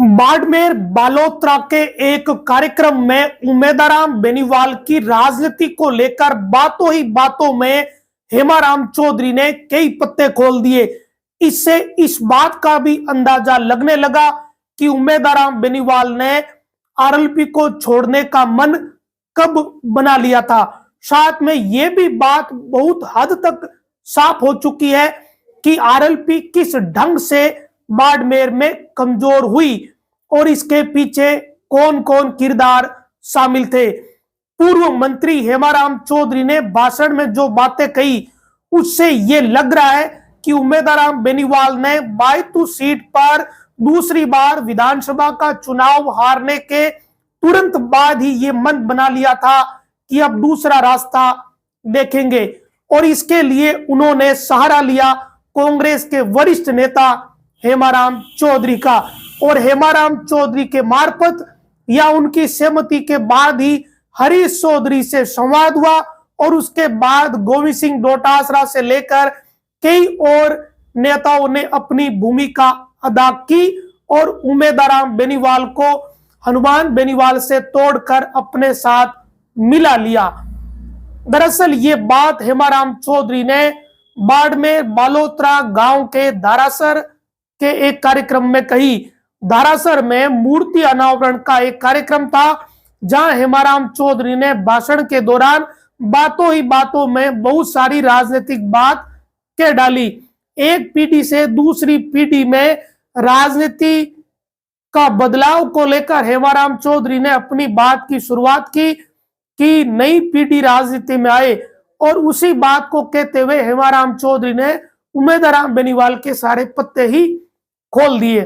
बाड़मेर बालोतरा के एक कार्यक्रम में उमेदराम बेनीवाल की राजनीति को लेकर बातों ही बातों में हेमाराम चौधरी ने कई पत्ते खोल दिए। इससे इस बात का भी अंदाजा लगने लगा कि उमेदराम बेनीवाल ने आरएलपी को छोड़ने का मन कब बना लिया था। साथ में यह भी बात बहुत हद तक साफ हो चुकी है कि आरएलपी किस ढंग से बाड़मेर में कमजोर हुई और इसके पीछे कौन कौन किरदार शामिल थे। पूर्व मंत्री हेमाराम चौधरी ने भाषण में जो बातें कही उससे ये लग रहा है कि उमेदराम बेनीवाल ने बायतू सीट पर दूसरी बार विधानसभा का चुनाव हारने के तुरंत बाद ही ये मन बना लिया था कि अब दूसरा रास्ता देखेंगे और इसके लिए उन्होंने सहारा लिया कांग्रेस के वरिष्ठ नेता हेमाराम चौधरी का। और हेमाराम चौधरी के मार्फत या उनकी सहमति के बाद ही हरीश चौधरी से संवाद हुआ और उसके बाद गोविंद सिंह डोटासरा से लेकर कई और नेताओं ने अपनी भूमिका अदा की और उमेदराम बेनीवाल को हनुमान बेनीवाल से तोड़कर अपने साथ मिला लिया। दरअसल ये बात हेमाराम चौधरी ने बाड़मेर बालोतरा गांव के धारासर के एक कार्यक्रम में कही। धारासर में मूर्ति अनावरण का एक कार्यक्रम था जहां हेमाराम चौधरी ने भाषण के दौरान बातों ही बातों में बहुत सारी राजनीतिक बात कह डाली। एक पीढ़ी से दूसरी पीढ़ी में राजनीति का बदलाव को लेकर हेमाराम चौधरी ने अपनी बात की शुरुआत की कि नई पीढ़ी राजनीति में आए और उसी बात को कहते हुए हेमाराम चौधरी ने उमेदराम बेनीवाल के सारे पत्ते ही खोल दिए।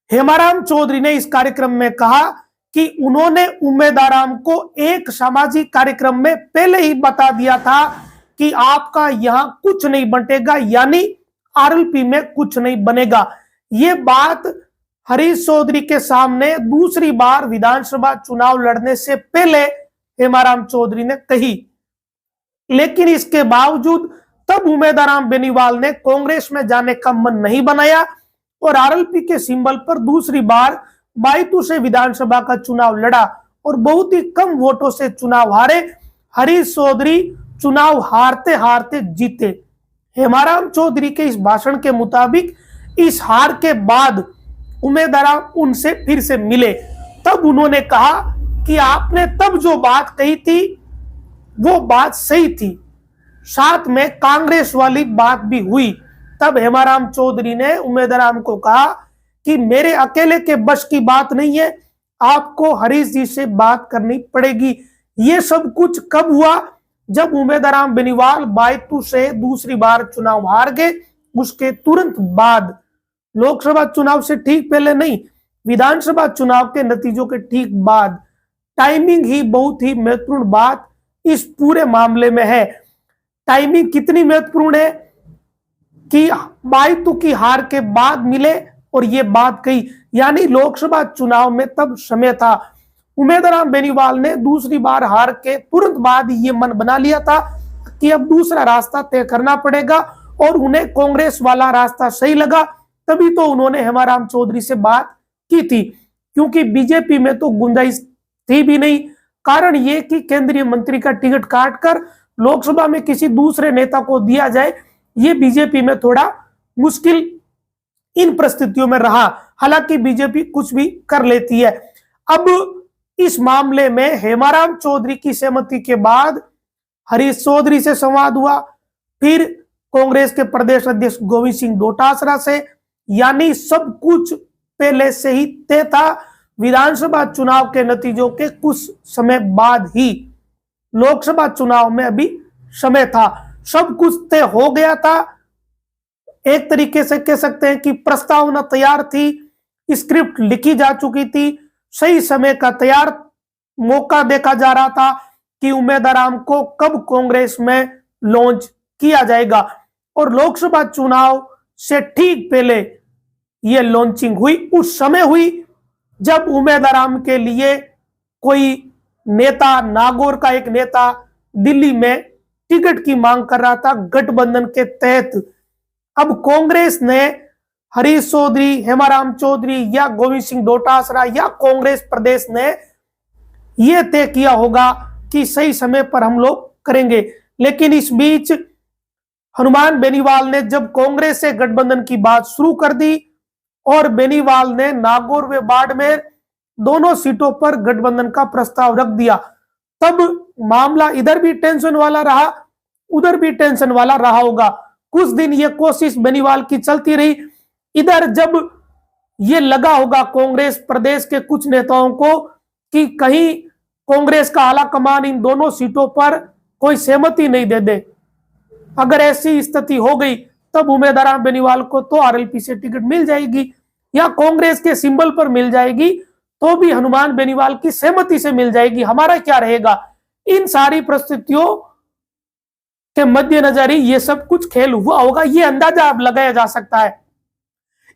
हेमाराम चौधरी ने इस कार्यक्रम में कहा कि उन्होंने उमेदराम को एक सामाजिक कार्यक्रम में पहले ही बता दिया था कि आपका यहां कुछ नहीं बंटेगा, यानी आरएलपी में कुछ नहीं बनेगा। ये बात हरीश चौधरी के सामने दूसरी बार विधानसभा चुनाव लड़ने से पहले हेमाराम चौधरी ने कही। लेकिन इसके बावजूद तब उमेदराम बेनीवाल ने कांग्रेस में जाने का मन नहीं बनाया और आरएलपी के सिंबल पर दूसरी बार बायतू से विधानसभा का चुनाव लड़ा और बहुत ही कम वोटों से चुनाव हारे। हरीश चौधरी चुनाव हारते हारते जीते। हेमाराम चौधरी के इस भाषण के मुताबिक इस हार के बाद उमेदराम उनसे फिर से मिले। तब उन्होंने कहा कि आपने तब जो बात कही थी वो बात सही थी, साथ में कांग्रेस वाली बात भी हुई। तब हेमाराम चौधरी ने उमेदराम को कहा कि मेरे अकेले के बस की बात नहीं है, आपको हरीश जी से बात करनी पड़ेगी। ये सब कुछ कब हुआ? जब उमेदराम बेनीवाल बायतू से दूसरी बार चुनाव हार गए, उसके तुरंत बाद, लोकसभा चुनाव से ठीक पहले नहीं, विधानसभा चुनाव के नतीजों के ठीक बाद। टाइमिंग ही बहुत ही महत्वपूर्ण बात इस पूरे मामले में है। टाइमिंग कितनी महत्वपूर्ण है कि बायतू की हार के बाद मिले और ये बात कही, यानी लोकसभा चुनाव में तब समय था। उमेदराम बेनीवाल ने दूसरी बार हार के तुरंत बाद ये मन बना लिया था कि अब दूसरा रास्ता तय करना पड़ेगा और उन्हें कांग्रेस वाला रास्ता सही लगा। तभी तो उन्होंने हेमाराम चौधरी से बात की थी, क्योंकि बीजेपी में तो गुंजाइश थी भी नहीं। कारण ये कि केंद्रीय मंत्री का टिकट काटकर लोकसभा में किसी दूसरे नेता को दिया जाए, ये बीजेपी में थोड़ा मुश्किल इन परिस्थितियों में रहा। हालांकि बीजेपी कुछ भी कर लेती है। अब इस मामले में हेमाराम चौधरी की सहमति के बाद हरीश चौधरी से संवाद हुआ, फिर कांग्रेस के प्रदेश अध्यक्ष गोविंद सिंह डोटासरा से, यानी सब कुछ पहले से ही तय था। विधानसभा चुनाव के नतीजों के कुछ समय बाद ही लोकसभा चुनाव में अभी समय था, सब कुछ तय हो गया था। एक तरीके से कह सकते हैं कि प्रस्तावना तैयार थी, स्क्रिप्ट लिखी जा चुकी थी, सही समय का तैयार मौका देखा जा रहा था कि उमेदराम को कब कांग्रेस में लॉन्च किया जाएगा। और लोकसभा चुनाव से ठीक पहले यह लॉन्चिंग हुई, उस समय हुई जब उमेदराम के लिए कोई नेता, नागौर का एक नेता दिल्ली में टिकट की मांग कर रहा था गठबंधन के तहत। अब कांग्रेस ने हरीश चौधरी, हेमाराम चौधरी या गोविंद सिंह डोटासरा या कांग्रेस प्रदेश ने यह तय किया होगा कि सही समय पर हम लोग करेंगे। लेकिन इस बीच हनुमान बेनीवाल ने जब कांग्रेस से गठबंधन की बात शुरू कर दी और बेनीवाल ने नागौर व बाड़मेर दोनों सीटों पर गठबंधन का प्रस्ताव रख दिया, तब मामला इधर भी टेंशन वाला रहा, उधर भी टेंशन वाला रहा होगा। कुछ दिन ये कोशिश बेनीवाल की चलती रही। इधर जब ये लगा होगा कांग्रेस प्रदेश के कुछ नेताओं को कि कहीं कांग्रेस का आला कमान इन दोनों सीटों पर कोई सहमति नहीं दे दे, अगर ऐसी स्थिति हो गई तब उम्मीदवार बेनीवाल को तो आरएलपी से टिकट मिल जाएगी या कांग्रेस के सिंबल पर मिल जाएगी, तो भी हनुमान बेनीवाल की सहमति से मिल जाएगी। हमारा क्या रहेगा? इन सारी परिस्थितियों के मद्देनजर ही ये सब कुछ खेल हुआ होगा, ये अंदाजा अब लगाया जा सकता है।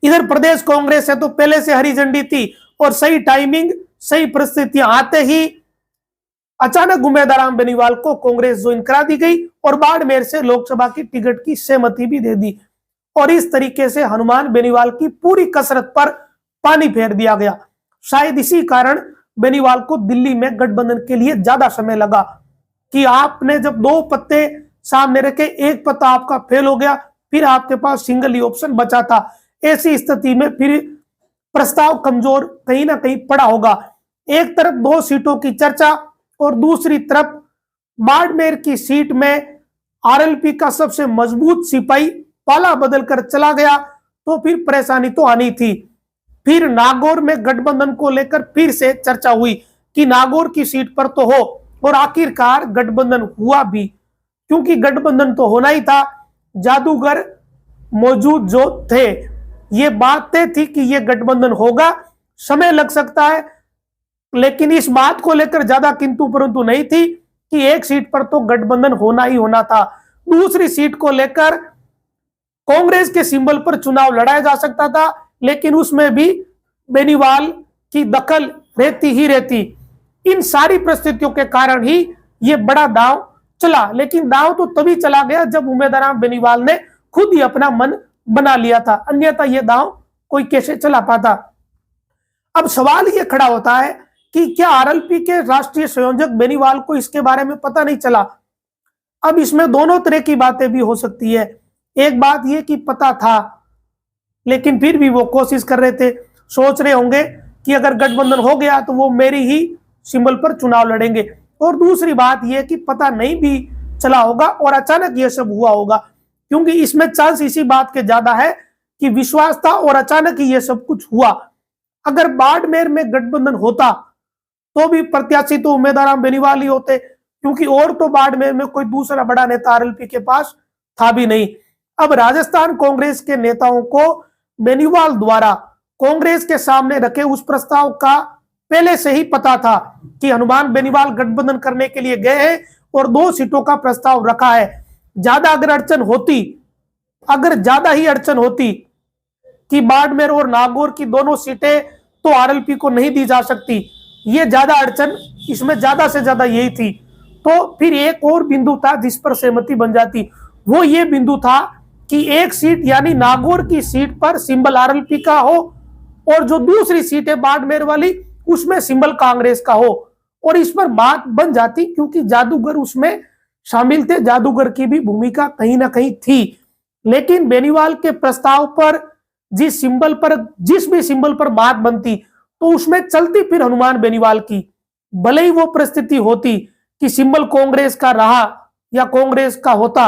इधर प्रदेश कांग्रेस है तो पहले से हरी झंडी थी और सही टाइमिंग, सही परिस्थितियां आते ही अचानक उम्मीदवार बेनीवाल को कांग्रेस ज्वाइन करा दी गई और बाड़मेर से लोकसभा की टिकट की सहमति भी दे दी और इस तरीके से हनुमान बेनीवाल की पूरी कसरत पर पानी फेर दिया गया। शायद इसी कारण बेनीवाल को दिल्ली में गठबंधन के लिए ज्यादा समय लगा कि आपने जब दो पत्ते सामने रखे, एक पत्ता आपका फेल हो गया, फिर आपके पास सिंगल ही ऑप्शन बचा था। ऐसी स्थिति में फिर प्रस्ताव कमजोर कहीं ना कहीं पड़ा होगा। एक तरफ 2 सीटों की चर्चा और दूसरी तरफ बाड़मेर की सीट में आरएलपी का सबसे मजबूत सिपाही पाला बदल कर चला गया तो फिर परेशानी तो आनी थी। फिर नागौर में गठबंधन को लेकर फिर से चर्चा हुई कि नागौर की सीट पर तो हो, और आखिरकार गठबंधन हुआ भी, क्योंकि गठबंधन तो होना ही था। जादूगर मौजूद जो थे, ये बात तय थी कि ये गठबंधन होगा, समय लग सकता है, लेकिन इस बात को लेकर ज्यादा किंतु परंतु नहीं थी कि एक सीट पर तो गठबंधन होना ही होना था। दूसरी सीट को लेकर कांग्रेस के सिंबल पर चुनाव लड़ाया जा सकता था, लेकिन उसमें भी बेनीवाल की दखल रहती ही रहती। इन सारी परिस्थितियों के कारण ही ये बड़ा दांव चला, लेकिन दांव तो तभी चला गया जब उम्मीदवार बेनीवाल ने खुद ही अपना मन बना लिया था, अन्यथा ये दांव कोई कैसे चला पाता। अब सवाल ये खड़ा होता है कि क्या आरएलपी के राष्ट्रीय संयोजक बेनीवाल को इसके बारे में पता नहीं चला? अब इसमें दोनों तरह की बातें भी हो सकती है। एक बात यह कि पता था, लेकिन फिर भी वो कोशिश कर रहे थे, सोच रहे होंगे कि अगर गठबंधन हो गया तो वो मेरी ही सिंबल पर चुनाव लड़ेंगे। और दूसरी बात यह कि पता नहीं भी चला होगा और अचानक ये सब हुआ होगा, क्योंकि इसमें चांस इसी बात के ज्यादा है कि विश्वास था और अचानक ही ये सब कुछ हुआ। अगर बाड़मेर में गठबंधन होता तो भी प्रत्याशी तो उम्मीदवार बेनीवाल ही होते, क्योंकि और तो बाड़मेर में कोई दूसरा बड़ा नेता आरएलपी के पास था भी नहीं। अब राजस्थान कांग्रेस के नेताओं को बेनीवाल द्वारा कांग्रेस के सामने रखे उस प्रस्ताव का पहले से ही पता था कि हनुमान बेनीवाल गठबंधन करने के लिए गए हैं और 2 सीटों का प्रस्ताव रखा है। अगर ज्यादा ही अड़चन होती कि बाड़मेर और नागौर की दोनों सीटें तो आरएलपी को नहीं दी जा सकती, ये ज्यादा अड़चन इसमें ज्यादा से ज्यादा यही थी, तो फिर एक और बिंदु था जिस पर सहमति बन जाती। वो ये बिंदु था कि एक सीट यानी नागौर की सीट पर सिंबल आरएलपी का हो और जो दूसरी सीट है बाड़मेर वाली उसमें सिंबल कांग्रेस का हो, और इस पर बात बन जाती क्योंकि जादूगर उसमें शामिल थे, जादूगर की भी भूमिका कहीं ना कहीं थी। लेकिन बेनीवाल के प्रस्ताव पर जिस भी सिंबल पर बात बनती तो उसमें चलती फिर हनुमान बेनीवाल की, भले ही वो परिस्थिति होती कि सिंबल कांग्रेस का रहा या कांग्रेस का होता,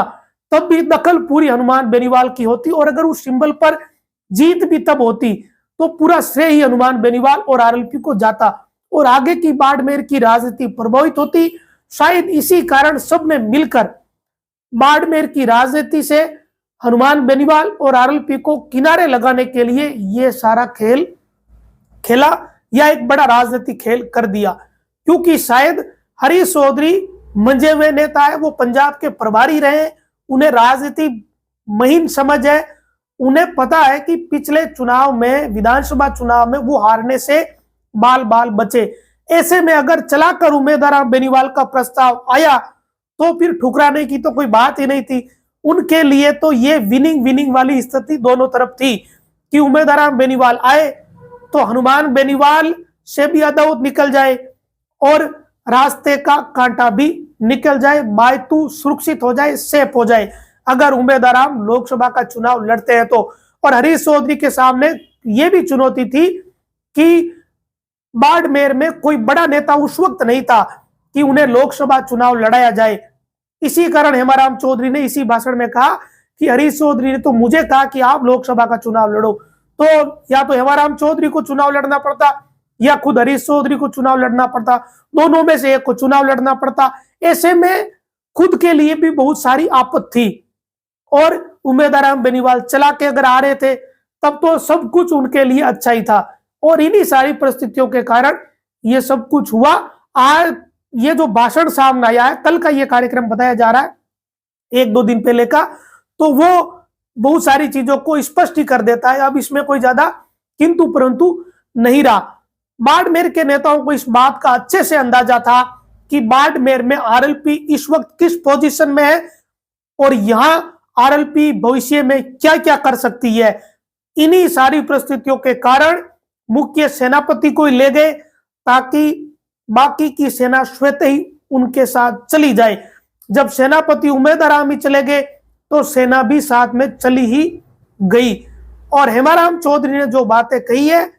तब भी दखल पूरी हनुमान बेनीवाल की होती, और अगर उस सिंबल पर जीत भी तब होती तो पूरा श्रेय ही हनुमान बेनीवाल और आरएलपी को जाता और आगे की बाड़मेर की राजनीति प्रभावित होती। शायद इसी कारण सबने मिलकर बाड़मेर की राजनीति से हनुमान बेनीवाल और आरएलपी को किनारे लगाने के लिए ये सारा खेल खेला या एक बड़ा राजनीतिक खेल कर दिया, क्योंकि शायद हरीश चौधरी मंजे हुए नेता है, वो पंजाब के प्रभारी रहे, उन्हें राजनीति महीन समझ है, उन्हें पता है कि पिछले चुनाव में, विधानसभा चुनाव में वो हारने से बाल बाल बचे। ऐसे में अगर चलाकर उम्मीदवार बेनीवाल का प्रस्ताव आया तो फिर ठुकराने की तो कोई बात ही नहीं थी। उनके लिए तो ये विनिंग वाली स्थिति दोनों तरफ थी। कि उमेदराम बेनीवाल आए तो हनुमान बेनीवाल से भी अदावत निकल जाए और रास्ते का कांटा भी निकल जाए, बायतू सुरक्षित हो जाए, सेफ हो जाए अगर उमेदराम लोकसभा का चुनाव लड़ते हैं तो। और हरीश चौधरी के सामने यह भी चुनौती थी कि बाड़मेर में कोई बड़ा नेता उस वक्त नहीं था कि उन्हें लोकसभा चुनाव लड़ाया जाए। इसी कारण हेमाराम चौधरी ने इसी भाषण में कहा कि हरीश चौधरी ने तो मुझे कहा कि आप लोकसभा का चुनाव लड़ो, तो या तो हेमाराम चौधरी को चुनाव लड़ना पड़ता या खुद हरीश चौधरी को चुनाव लड़ना पड़ता, दोनों में से एक को चुनाव लड़ना पड़ता। ऐसे में खुद के लिए भी बहुत सारी आफत थी और उमेदराम बेनीवाल चला के अगर आ रहे थे तब तो सब कुछ उनके लिए अच्छा ही था। और इन्हीं सारी परिस्थितियों के कारण ये सब कुछ हुआ। आज ये जो भाषण सामने आया है, कल का ये कार्यक्रम बताया जा रहा है, 1-2 दिन पहले का, तो वो बहुत सारी चीजों को स्पष्ट ही कर देता है। अब इसमें कोई ज्यादा किंतु परंतु नहीं रहा। बाड़मेर के नेताओं को इस बात का अच्छे से अंदाजा था कि बाड़मेर में आरएलपी इस वक्त किस पोजीशन में है और यहां आरएलपी भविष्य में क्या क्या कर सकती है। इन्हीं सारी परिस्थितियों के कारण मुख्य सेनापति को ले गए ताकि बाकी की सेना स्वतः ही उनके साथ चली जाए। जब सेनापति उमेदराम ही चले गए तो सेना भी साथ में चली ही गई। और हेमाराम चौधरी ने जो बातें कही है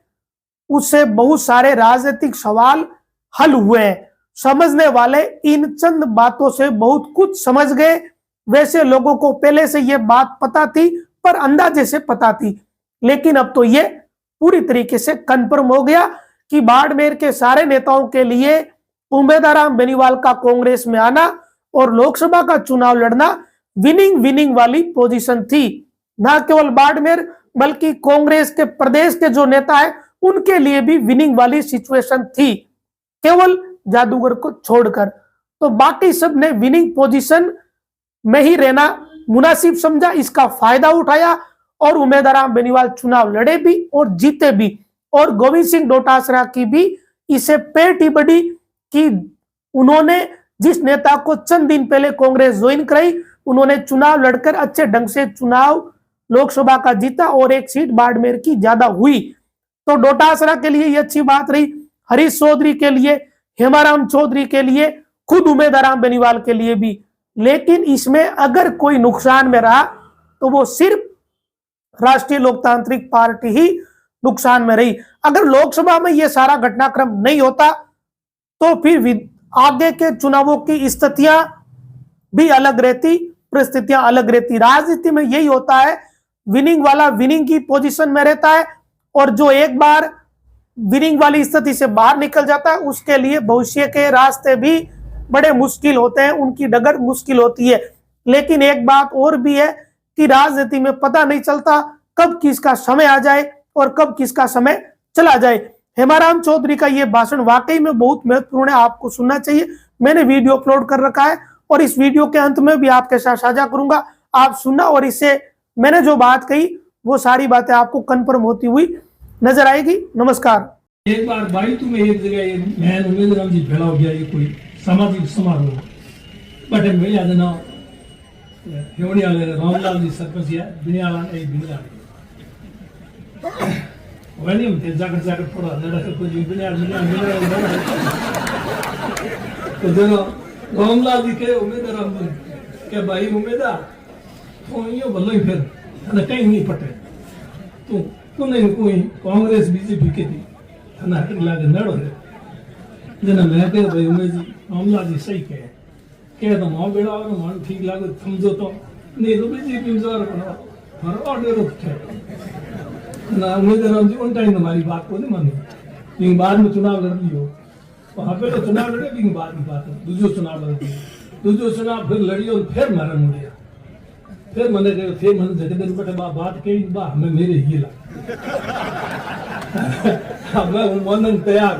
उससे बहुत सारे राजनीतिक सवाल हल हुए हैं। समझने वाले इन चंद बातों से बहुत कुछ समझ गए। वैसे लोगों को पहले से यह बात पता थी पर अंदाजे से पता थी, लेकिन अब तो ये पूरी तरीके से कन्फर्म हो गया कि बाड़मेर के सारे नेताओं के लिए उमेदराम बेनीवाल का कांग्रेस में आना और लोकसभा का चुनाव लड़ना विनिंग वाली पोजीशन थी। न केवल बाड़मेर बल्कि कांग्रेस के प्रदेश के जो नेता है उनके लिए भी विनिंग वाली सिचुएशन थी, केवल जादूगर को छोड़कर। तो बाकी सब ने विनिंग पोजीशन में ही रहना मुनासिब समझा, इसका फायदा उठाया और उमेदराम बेनीवाल चुनाव लड़े भी और जीते भी। और गोविंद सिंह डोटासरा की भी इसे पेट ही बड़ी कि उन्होंने जिस नेता को चंद दिन पहले कांग्रेस ज्वाइन कराई, उन्होंने चुनाव लड़कर अच्छे ढंग से चुनाव लोकसभा का जीता और एक सीट बाड़मेर की ज्यादा हुई। तो डोटासरा के लिए ये अच्छी बात रही, हरीश चौधरी के लिए, हेमाराम चौधरी के लिए, खुद उमेदराम बेनीवाल के लिए भी। लेकिन इसमें अगर कोई नुकसान में रहा तो वो सिर्फ राष्ट्रीय लोकतांत्रिक पार्टी ही नुकसान में रही। अगर लोकसभा में ये सारा घटनाक्रम नहीं होता तो फिर आगे के चुनावों की स्थितियां भी अलग रहती, परिस्थितियां अलग रहती। राजनीति में यही होता है, विनिंग वाला विनिंग की पोजीशन में रहता है और जो एक बार विनिंग वाली स्थिति से बाहर निकल जाता है उसके लिए भविष्य के रास्ते भी बड़े मुश्किल होते हैं, उनकी डगर मुश्किल होती है। लेकिन एक बात और भी है कि राजनीति में पता नहीं चलता कब किसका समय आ जाए और कब किसका समय चला जाए। हेमाराम चौधरी का यह भाषण वाकई में बहुत महत्वपूर्ण है, आपको सुनना चाहिए। मैंने वीडियो अपलोड कर रखा है और इस वीडियो के अंत में भी आपके साथ साझा करूंगा, आप सुनना और इससे मैंने जो बात कही वो सारी बातें आपको कंफर्म होती हुई नजर आएगी। नमस्कार। एक बार भाई तुम्हें एक जगह मैं उमेदराम जी भेड़ा हो गया, ये कोई सामाजिक समारोह बटे मिल याद ना हेवड़ी वाले रामलाल जी सरपंच है बिनियाला एक बिनियाला वही हम जाकर थोड़ा लड़ा कर कुछ बिनियाला तो दोनों रामलाल जी के उमेदराम जी के भाई उमेदवार तो यो भलो ही फिर ना कहीं नहीं पटे तो नहीं कोई कांग्रेस बीजेपी के थी ना हट लागे नड़ो है जना मैं कह भाई उमेश जी रामलाल जी सही कहे तो मां बेड़ा और मान ठीक लागे समझो तो नहीं तो बीजेपी में जोर करो हर ऑर्डर उठे ना उमेदराम जी उन टाइम हमारी बात को नहीं मानी, लेकिन बाद में चुनाव लड़ लियो वहां पे तो चुनाव लड़े, लेकिन बाद की बात है दूसरो चुनाव लड़ती दूसरो चुनाव फिर लड़ियो फिर मारा मुड़िया फिर मैंने कहा फिर मैंने जगदन बटे बात कही बा हमें मेरे ही ला मैं मोहन तैयार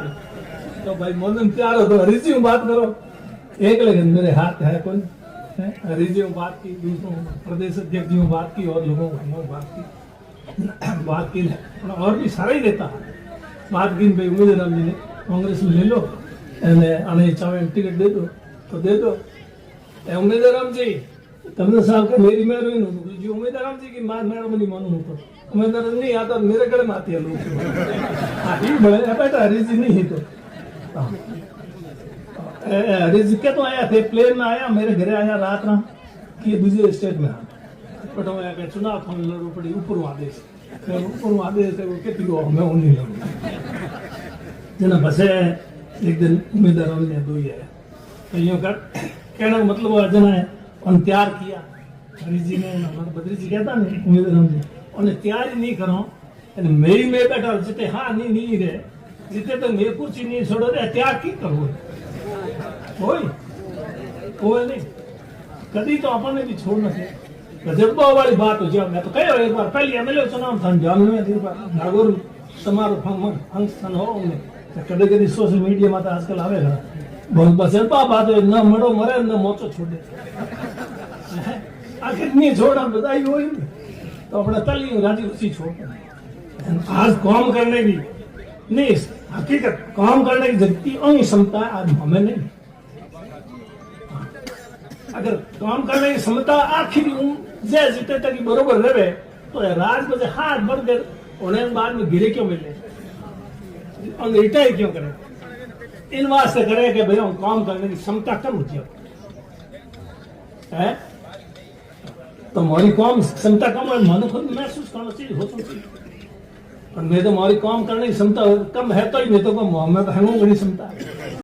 तो भाई मोहन तैयार हो तो हरीश जी बात करो एक लेकिन मेरे हाथ है कौन हरीश जी बात की, दूसरों प्रदेश अध्यक्ष जी बात की और लोगों को बात की और भी सारा ही रहता बात की भाई उमेदराम जी ने कांग्रेस में ले लो आने चाहे टिकट दे दो उमेदराम जी तमने साहब का मेरी मेहरबानी जी उमेदराम जी की मैडम नहीं मानू तो उम्मीदवार नहीं आता मेरे गले में आती है लोग ही बड़े बेटा हरीश जी नहीं तो हरीश जी के तो आया थे प्लेन में आया मेरे घरे आया रात ना कि दूसरे स्टेट में बट मैं चुनाव थाने लड़ू पड़ी ऊपर आदेश ऊपर आदेश वो के पियो मैं उन्हीं लड़ू जना बसे एक दिन उम्मीदवारों ने दो ही है तो यूं कर कहने का मतलब जना है उन तैयार किया हरीश जी ने बद्री जी कहता नहीं उम्मीदवारों ने उन्हें तैयारी नहीं करो मेरी में बैठा जिते हाँ नहीं रहे जिते तो मेरे कुर्सी नहीं छोड़ो रे तैयार की करो कोई नहीं कभी तो अपन ने भी छोड़ न थे जब वाली बात हो जाओ मैं तो कहो एक बार पहले एमएलए चुनाव था जान में नागौर समारोह फंक्शन हो कभी कभी सोशल मीडिया में तो आजकल आवेगा बहुत बस बात है न मरो मरे न मोचो छोड़े आखिर नहीं छोड़ा बताई हो तो अपना तली राजी उसी छोड़ आज काम करने की नहीं हकीकत काम करने की जगती और क्षमता आज हमें नहीं अगर काम करने की क्षमता आखिर जय जीते तक बरोबर रहे तो राज में हाथ बढ़ कर उन्हें बाद में गिरे क्यों मिले और रिटायर क्यों करें इन वास्ते करे कि भाई हम काम करने की क्षमता कम होती है तो हमारी काम क्षमता कम है मन खुद महसूस करना चाहिए हो सकती पर मैं तो हमारी काम करने की क्षमता कम है तो ही नहीं तो मैं तो हैंगूंगा नहीं क्षमता